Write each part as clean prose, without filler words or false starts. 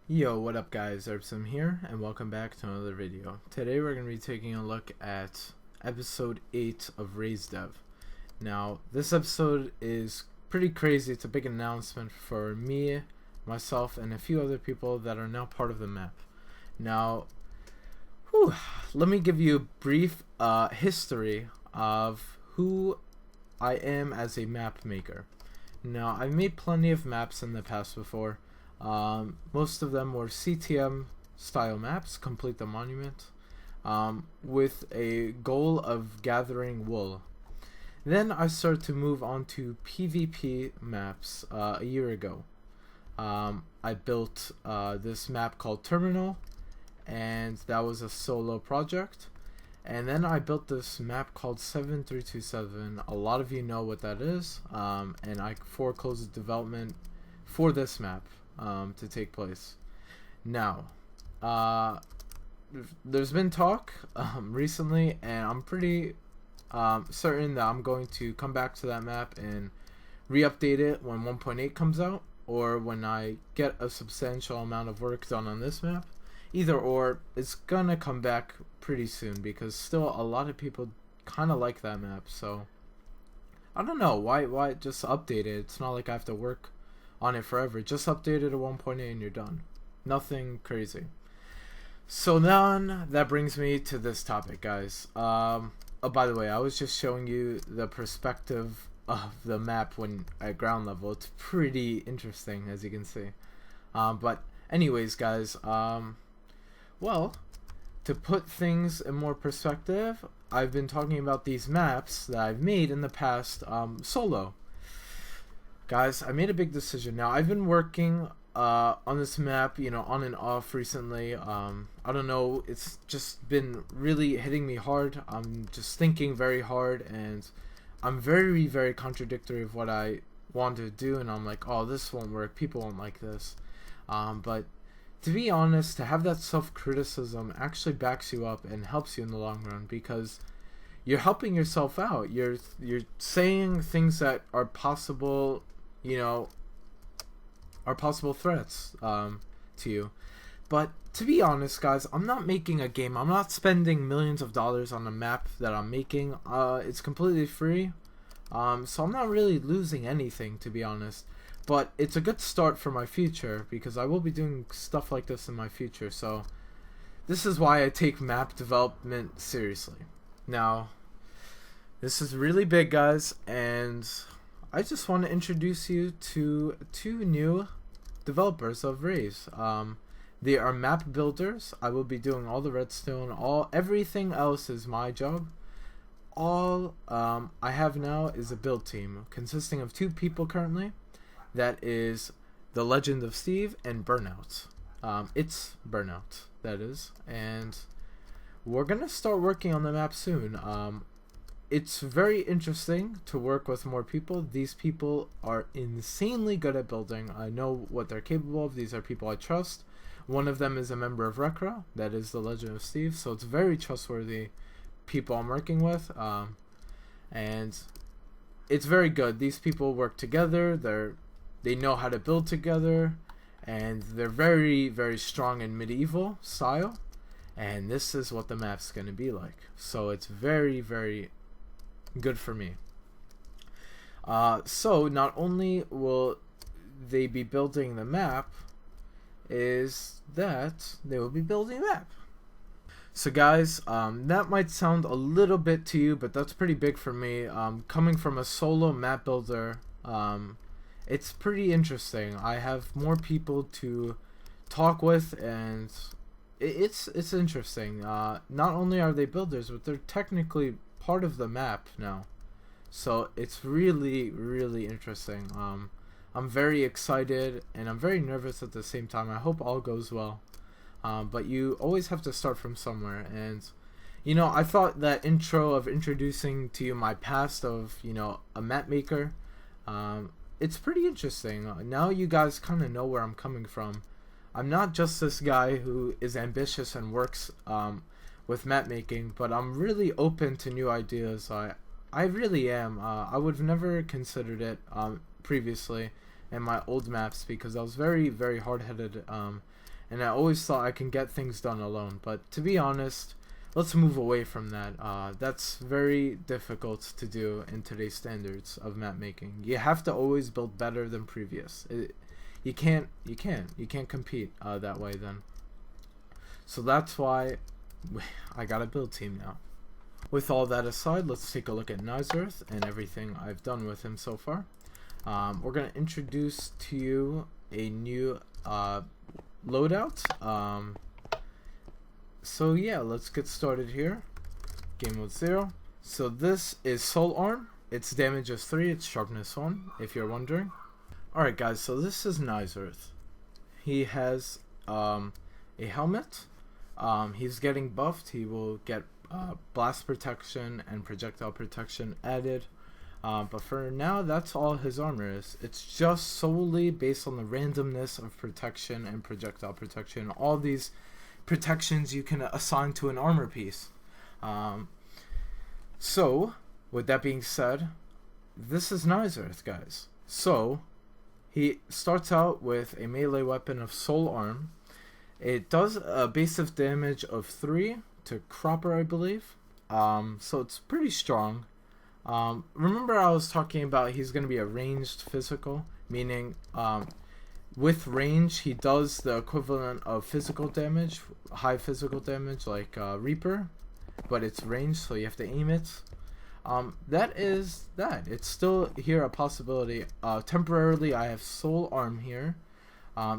Yo, what up guys, iReapism here, and welcome back to another video. Today we're going to be taking a look at episode 8 of RaZe Dev. Now, this episode is pretty crazy. It's a big announcement for me, myself, and a few other people that are now part of the map. Now, let me give you a brief history of who I am as a map maker. Now, I've made plenty of maps in the past before. Most of them were CTM style maps, complete the monument, with a goal of gathering wool. Then I started to move on to PvP maps a year ago. I built this map called Terminal, and that was a solo project. And then I built this map called 7327. A lot of you know what that is, and I foreclosed development for this map to take place. Now, there's been talk recently, and I'm pretty certain that I'm going to come back to that map and re-update it when 1.8 comes out, or when I get a substantial amount of work done on this map. Either or, it's gonna come back pretty soon, because still a lot of people kind of like that map. So I don't know why just update it. It's not like I have to work on it forever. Just update it to 1.8 and you're done. Nothing crazy. So then that brings me to this topic, guys. Oh, by the way, I was just showing you the perspective of the map when at ground level. It's pretty interesting, as you can see. But anyways, guys, well, to put things in more perspective, I've been talking about these maps that I've made in the past solo. Guys, I made a big decision. Now, I've been working on this map, on and off recently. I don't know, it's just been really hitting me hard. I'm just thinking very hard, and I'm very, very contradictory of what I want to do, and I'm like, oh, this won't work, people won't like this. But to be honest, to have that self-criticism actually backs you up and helps you in the long run, because you're helping yourself out. You're saying things that are possible, are possible threats to you. But to be honest, guys, I'm not making a game. I'm not spending millions of dollars on a map that I'm making. It's completely free, so I'm not really losing anything, to be honest. But it's a good start for my future, because I will be doing stuff like this in my future. So this is why I take map development seriously. Now, this is really big, guys, and I just want to introduce you to two new developers of RaZe. They are map builders. I will be doing all the redstone. Everything else is my job. All I have now is a build team consisting of 2 people currently. That is the Legend of Steve and Burnout. ItzBurnout, that is. And we're gonna start working on the map soon. It's very interesting to work with more people. These people are insanely good at building. I know what they're capable of. These are people I trust. One of them is a member of Recra, that is the Legend of Steve. So it's very trustworthy people I'm working with. And it's very good. These people work together. They know how to build together, and they're very, very strong in medieval style, and this is what the map's going to be like. So it's very, very good for me. So not only will they be building the map, is that they will be building a map. So guys, that might sound a little bit to you, but that's pretty big for me. Coming from a solo map builder, it's pretty interesting. I have more people to talk with, and it's interesting. Not only are they builders, but they're technically part of the map now. So it's really, really interesting. I'm very excited, and I'm very nervous at the same time. I hope all goes well. But you always have to start from somewhere, and I thought that intro of introducing to you my past of a map maker, it's pretty interesting. Now you guys kind of know where I'm coming from. I'm not just this guy who is ambitious and works with map making, but I'm really open to new ideas. I really am. I would have never considered it previously, and my old maps because I was very, very hard-headed, and I always thought I can get things done alone. But to be honest, let's move away from that. That's very difficult to do in today's standards of map making. You have to always build better than previous. You can't compete that way then. So that's why I got a build team now. With all that aside, let's take a look at Nizearth and everything I've done with him so far. We're going to introduce to you a new loadout. So yeah, let's get started here. Game mode 0. So this is Soul Arm. Its damage is 3, its sharpness 1, if you're wondering. Alright guys, so this is Nizearth. He has a helmet. He's getting buffed. He will get blast protection and projectile protection added. But for now, that's all his armor is. It's just solely based on the randomness of protection and projectile protection. All these protections you can assign to an armor piece. So, with that being said, this is Nizearth, guys. So, he starts out with a melee weapon of Soul Arm. It does a base of damage of 3 to Cropper, I believe. So it's pretty strong. Remember I was talking about he's going to be a ranged physical, meaning with range he does the equivalent of physical damage, high physical damage like Reaper, but it's ranged, so you have to aim it. That is that. It's still here a possibility. Temporarily I have Soul Arm here.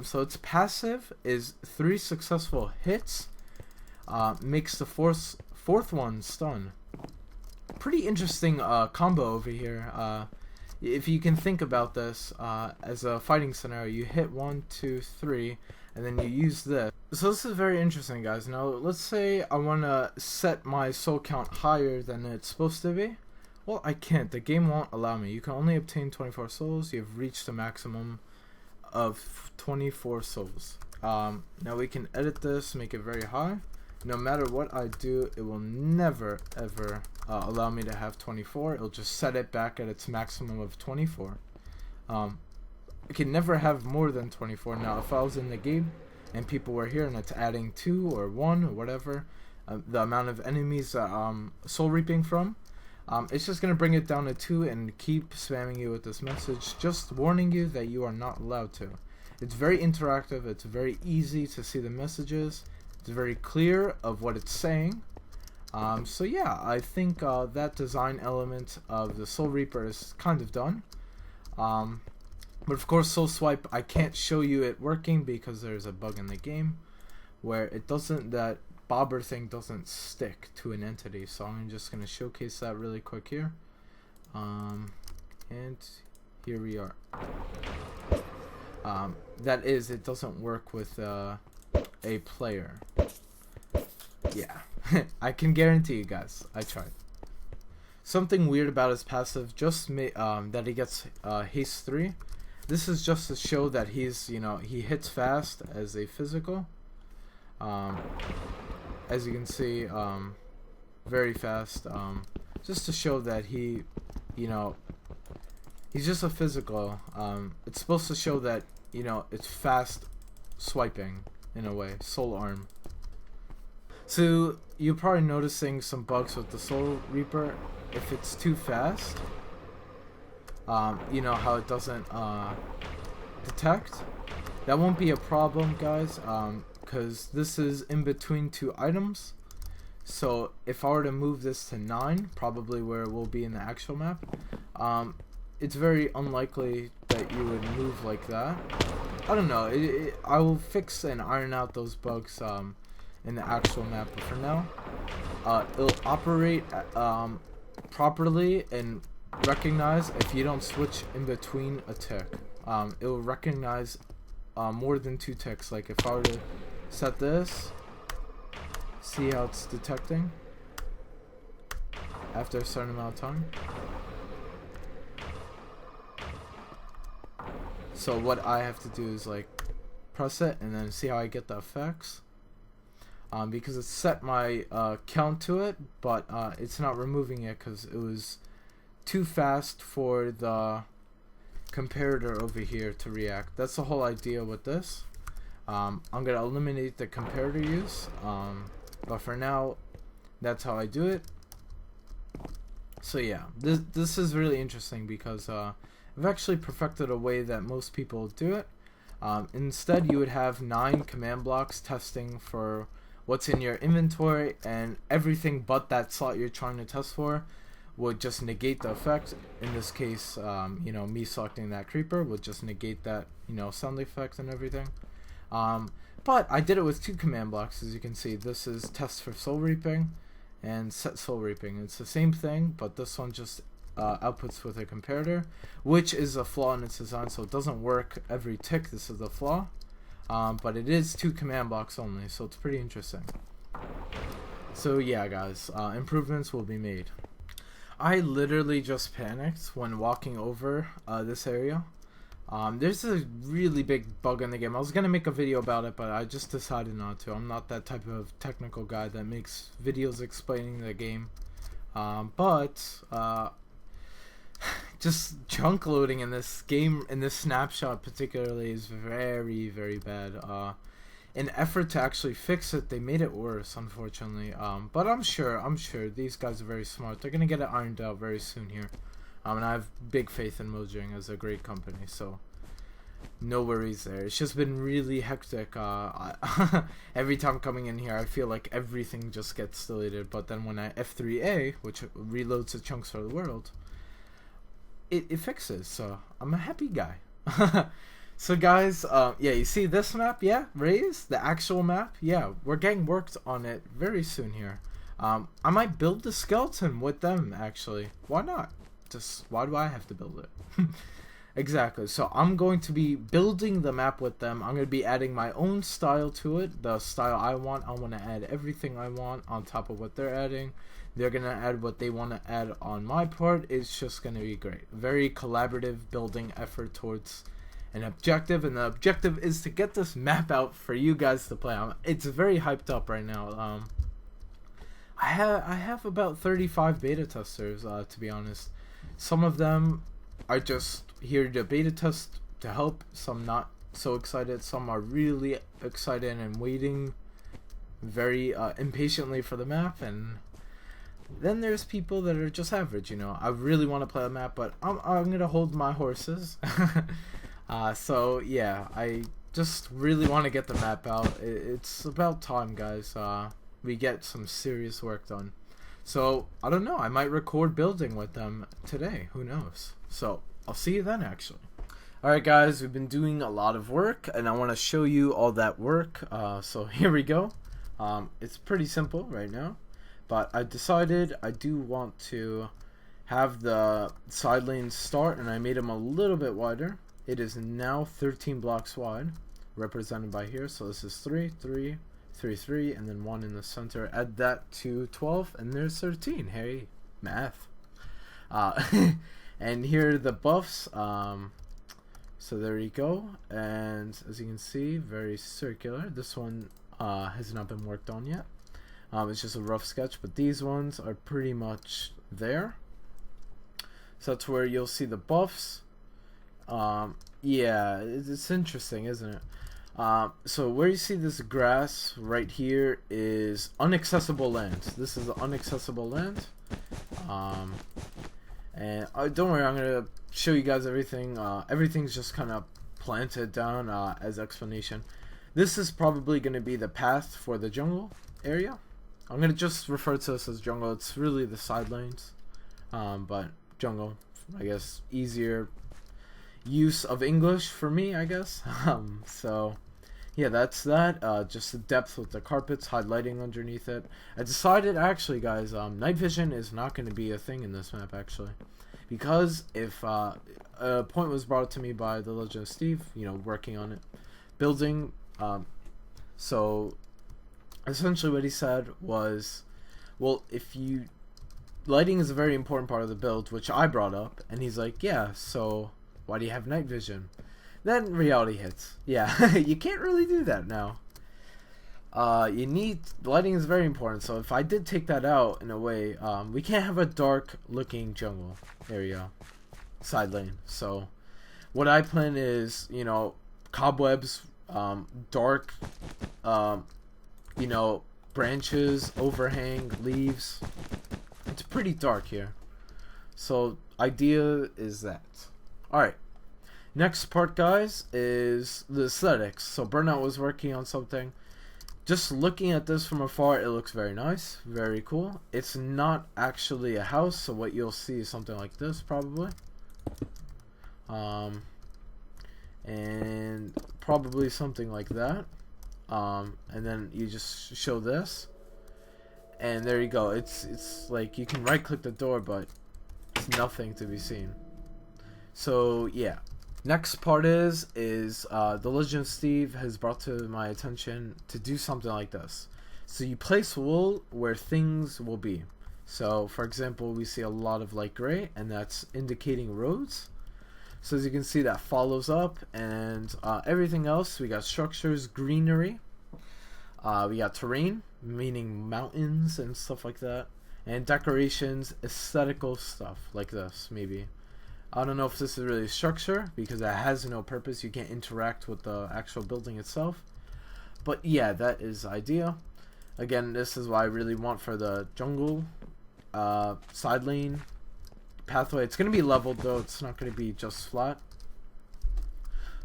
So its passive is 3 successful hits, makes the fourth one stun. Pretty interesting combo over here. If you can think about this as a fighting scenario, you hit 1, 2, 3, and then you use this. So this is very interesting, guys. Now let's say I want to set my soul count higher than it's supposed to be. Well, I can't. The game won't allow me. You can only obtain 24 souls. You've reached the maximum of 24 souls. Now we can edit this, make it very high. No matter what I do, it will never ever allow me to have 24. It'll just set it back at its maximum of 24. I can never have more than 24. Now if I was in the game and people were here and it's adding 2 or 1 or whatever, the amount of enemies that I'm soul reaping from, it's just going to bring it down to 2 and keep spamming you with this message, just warning you that you are not allowed to. It's very interactive, it's very easy to see the messages, it's very clear of what it's saying. So yeah, I think that design element of the Soul Reaper is kind of done. But of course Soul Swipe, I can't show you it working because there's a bug in the game where it doesn't, that bobber thing doesn't stick to an entity, so I'm just going to showcase that really quick here. And here we are. That is, it doesn't work with a player. Yeah, I can guarantee you guys, I tried. Something weird about his passive, just that he gets haste 3. This is just to show that he's, he hits fast as a physical. As you can see, very fast, just to show that he, he's just a physical. It's supposed to show that, it's fast swiping, in a way, Soul Arm. So, you're probably noticing some bugs with the Soul Reaper. If it's too fast, you know how it doesn't detect? That won't be a problem, guys, because this is in between 2 items. So if I were to move this to 9, probably where it will be in the actual map, it's very unlikely that you would move like that. I don't know, I will fix and iron out those bugs in the actual map, but for now, it'll operate properly and recognize if you don't switch in between a tick. It'll recognize more than 2 ticks. Like if I were to set this, see how it's detecting after a certain amount of time. So what I have to do is like press it and then see how I get the effects. Because it's set my count to it, but it's not removing it because it was too fast for the comparator over here to react. That's the whole idea with this. I'm gonna eliminate the comparator use, but for now, that's how I do it. So yeah, this is really interesting because I've actually perfected a way that most people do it. Instead, you would have 9 command blocks testing for what's in your inventory, and everything but that slot you're trying to test for would just negate the effect. In this case, you know, me selecting that creeper would just negate that, you know, sound effect and everything. But I did it with 2 command blocks. As you can see, this is test for soul reaping and set soul reaping. It's the same thing, but this one just outputs with a comparator, which is a flaw in its design, so it doesn't work every tick. This is the flaw, but it is 2 command blocks only, so it's pretty interesting. So yeah, guys, improvements will be made. I literally just panicked when walking over this area. There's a really big bug in the game. I was gonna make a video about it, but I just decided not to. I'm not that type of technical guy that makes videos explaining the game. Just chunk loading in this game, in this snapshot particularly, is very, very bad. In effort to actually fix it, they made it worse, unfortunately. But I'm sure these guys are very smart. They're gonna get it ironed out very soon here. And I have big faith in Mojang as a great company, so no worries there. It's just been really hectic. Every time coming in here, I feel like everything just gets deleted. But then when I F3A, which reloads the chunks for the world, it fixes. So I'm a happy guy. So guys, yeah, you see this map? Yeah, RaZe, the actual map. Yeah, we're getting worked on it very soon here. I might build the skeleton with them, actually. Why not? Just, why do I have to build it? Exactly. So I'm going to be building the map with them. I'm going to be adding my own style to it, the style I want. I want to add everything I want on top of what they're adding. They're going to add what they want to add on my part. It's just going to be great. Very collaborative building effort towards an objective, and the objective is to get this map out for you guys to play. It's very hyped up right now. I have about 35 beta testers, to be honest. Some of them are just here to beta test to help, some not so excited, some are really excited and waiting very impatiently for the map, and then there's people that are just average, you know. I really want to play a map, but I'm gonna hold my horses. So yeah, I just really want to get the map out. It's about time, guys. We get some serious work done. So I don't know, I might record building with them today, who knows. So I'll see you then, actually. Alright guys, we've been doing a lot of work, and I want to show you all that work. So here we go. It's pretty simple right now, but I decided I do want to have the side lanes start, and I made them a little bit wider. It is now 13 blocks wide, represented by here. So this is 3, 3, 3, 3, and then 1 in the center. Add that to 12, and there's 13. Hey, math. And here are the buffs. So there you go. And as you can see, very circular. This one has not been worked on yet. It's just a rough sketch, but these ones are pretty much there. So that's where you'll see the buffs. Yeah, it's interesting, isn't it? So where you see this grass right here is unaccessible land. This is unaccessible land. And don't worry, I'm gonna show you guys everything. Everything's just kind of planted down as explanation. This is probably gonna be the path for the jungle area. I'm gonna just refer to this as jungle. It's really the side lanes, but jungle, I guess, easier use of English for me, I guess. So yeah, that's that. Just the depth with the carpets, highlighting underneath it. I decided, actually, guys, night vision is not going to be a thing in this map, actually, because if a point was brought to me by the Legend of Steve, you know, working on it, building. So essentially, what he said was, well, if you lighting is a very important part of the build, which I brought up, and he's like, yeah, so why do you have night vision? Then reality hits. Yeah, you can't really do that now. You need, lighting is very important, so if I did take that out in a way, we can't have a dark looking jungle area side lane. So what I plan is, you know, cobwebs, dark, you know, branches, overhang, leaves. It's pretty dark here. So idea is that. Alright. Next part, guys, is the aesthetics. So Burnout was working on something. Just looking at this from afar, it looks very nice, very cool. It's not actually a house, so what you'll see is something like this, probably. And probably something like that. And then you just show this, and there you go. It's like you can right click the door, but it's nothing to be seen. So yeah. Next part is the Legend of Steve has brought to my attention to do something like this. So you place wool where things will be. So for example, we see a lot of light gray, and that's indicating roads. So as you can see, that follows up, and everything else, we got structures, greenery, we got terrain, meaning mountains and stuff like that, and decorations, aesthetical stuff like this, maybe. I don't know if this is really structure, because it has no purpose. You can't interact with the actual building itself. But yeah, that is idea. Again, this is what I really want for the jungle, side lane, pathway. It's going to be leveled, though. It's not going to be just flat.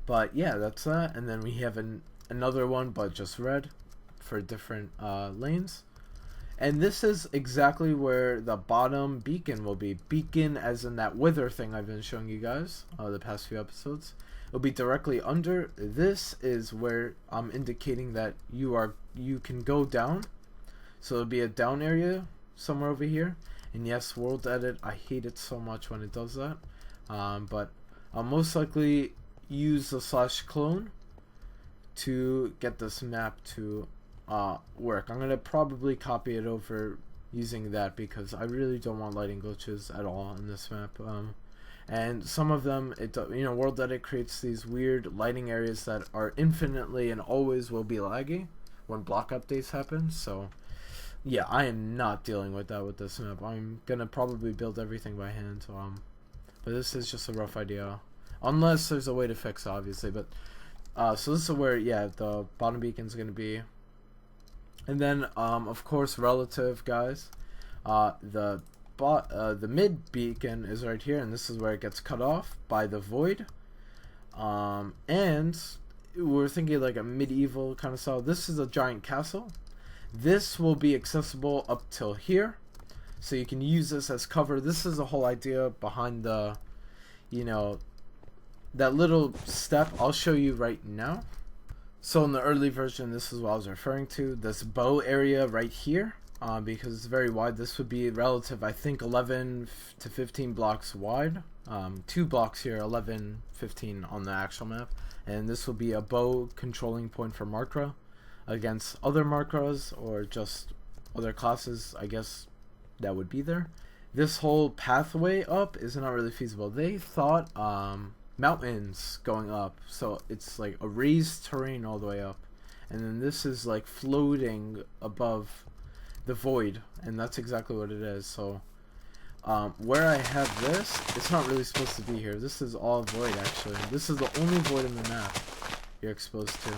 But yeah, that's that. And then we have another one, but just red for different lanes. And this is exactly where the bottom beacon will be. Beacon as in that wither thing I've been showing you guys the past few episodes. It'll be directly under. This is where I'm indicating that you can go down. So it'll be a down area somewhere over here. And yes, world edit, I hate it so much when it does that. But I'll most likely use the /clone to get this map to work. I'm gonna probably copy it over using that, because I really don't want lighting glitches at all in this map. And some of them, you know, World Edit creates these weird lighting areas that are infinitely and always will be laggy when block updates happen. So yeah, I am not dealing with that with this map. I'm gonna probably build everything by hand. But this is just a rough idea, unless there's a way to fix it, obviously. But so this is where, yeah, the bottom beacon's gonna be. And then, of course, relative, guys. The mid beacon is right here, and this is where it gets cut off by the void. And we're thinking like a medieval kind of style. This is a giant castle. This will be accessible up till here, so you can use this as cover. This is the whole idea behind the, you know, that little step. I'll show you right now. So in the early version, this is what I was referring to, this bow area right here, because it's very wide. This would be relative, I think, 11 to 15 blocks wide. 2 blocks here, 11, 15 on the actual map. And this will be a bow controlling point for Markra against other Markras or just other classes, I guess, that would be there. This whole pathway up is not really feasible. They thought mountains going up, so it's like a raised terrain all the way up, and then this is like floating above the void, and that's exactly what it is. So where I have this, it's not really supposed to be here. This is all void, actually. This is the only void in the map you're exposed to.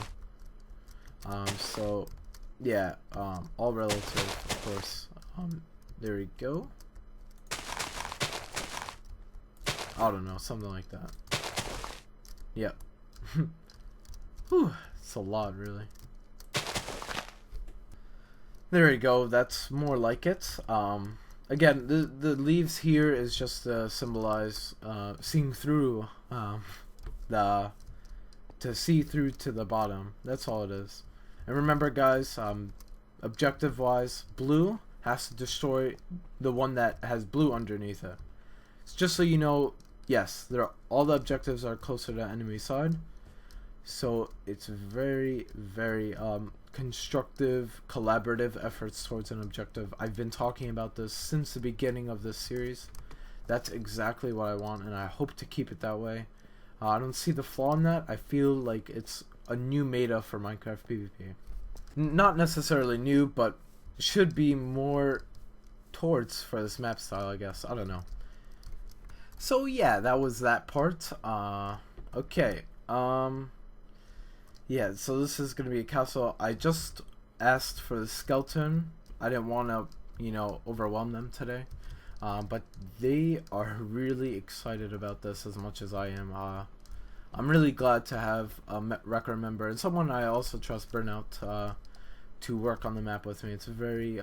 So yeah, all relative, of course. There we go. I don't know, something like that. Yep. Whew, it's a lot, really. There we go. That's more like it. Again, the leaves here is just to symbolize seeing through to see through to the bottom. That's all it is. And remember, guys, objective-wise, blue has to destroy the one that has blue underneath it. It's just so you know. Yes, all the objectives are closer to the enemy side, so it's very, very constructive, collaborative efforts towards an objective. I've been talking about this since the beginning of this series. That's exactly what I want, and I hope to keep it that way. I don't see the flaw in that. I feel like it's a new meta for Minecraft PvP. Not necessarily new, but should be more towards for this map style, I guess. I don't know. So yeah, that was that part. Okay. Yeah, so this is gonna be a castle. I just asked for the skeleton. I didn't want to, overwhelm them today. But they are really excited about this as much as I am. I'm really glad to have a record member and someone I also trust, Burnout, to work on the map with me. It's very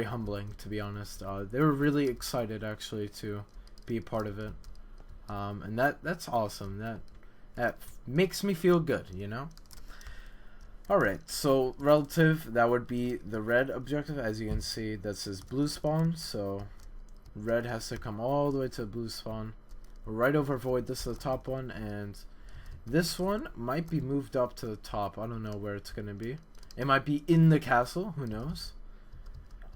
humbling, to be honest. They were really excited actually to be a part of it, and that's awesome. That makes me feel good, Alright, so relative, that would be the red objective. As you can see, this is blue spawn, so red has to come all the way to blue spawn. Right over void, this is the top one, and this one might be moved up to the top. I don't know where it's going to be. It might be in the castle, who knows?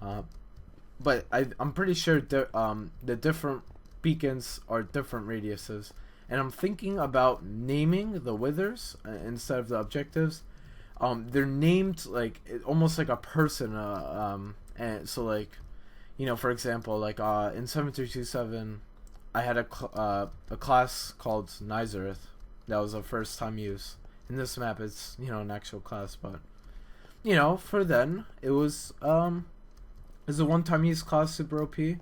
But I'm pretty sure the different beacons are different radiuses. And I'm thinking about naming the withers instead of the objectives. They're named like almost like a person, and so like, for example, like in 7327, I had a class called Nizareth. That was a first time use. In this map, it's an actual class, but for then it was a one time use class, super OP, and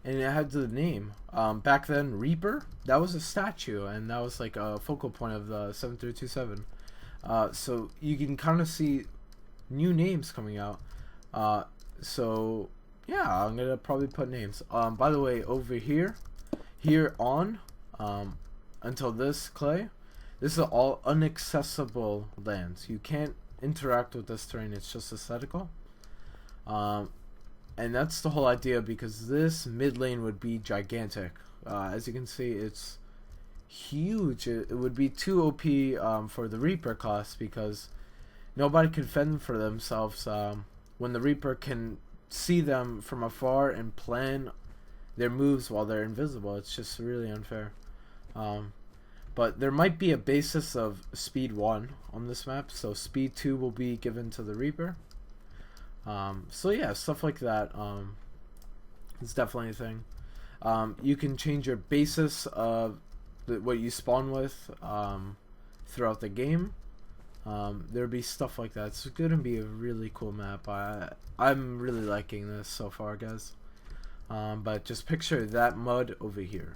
it had the name. Back then, Reaper, that was a statue, and that was like a focal point of the 7327. So you can kind of see new names coming out. So yeah, I'm gonna probably put names. By the way, over here on, until this clay, this is all inaccessible lands. You can't interact with this terrain. It's just aesthetical. And that's the whole idea, because this mid lane would be gigantic. As you can see, it's huge. It would be too OP for the Reaper class, because nobody can fend for themselves when the Reaper can see them from afar and plan their moves while they're invisible. It's just really unfair. But there might be a basis of speed 1 on this map, so speed 2 will be given to the Reaper. So yeah, stuff like that is definitely a thing. You can change your basis of what you spawn with throughout the game. There'll be stuff like that. It's gonna be a really cool map. I'm really liking this so far, guys. But just picture that mud over here.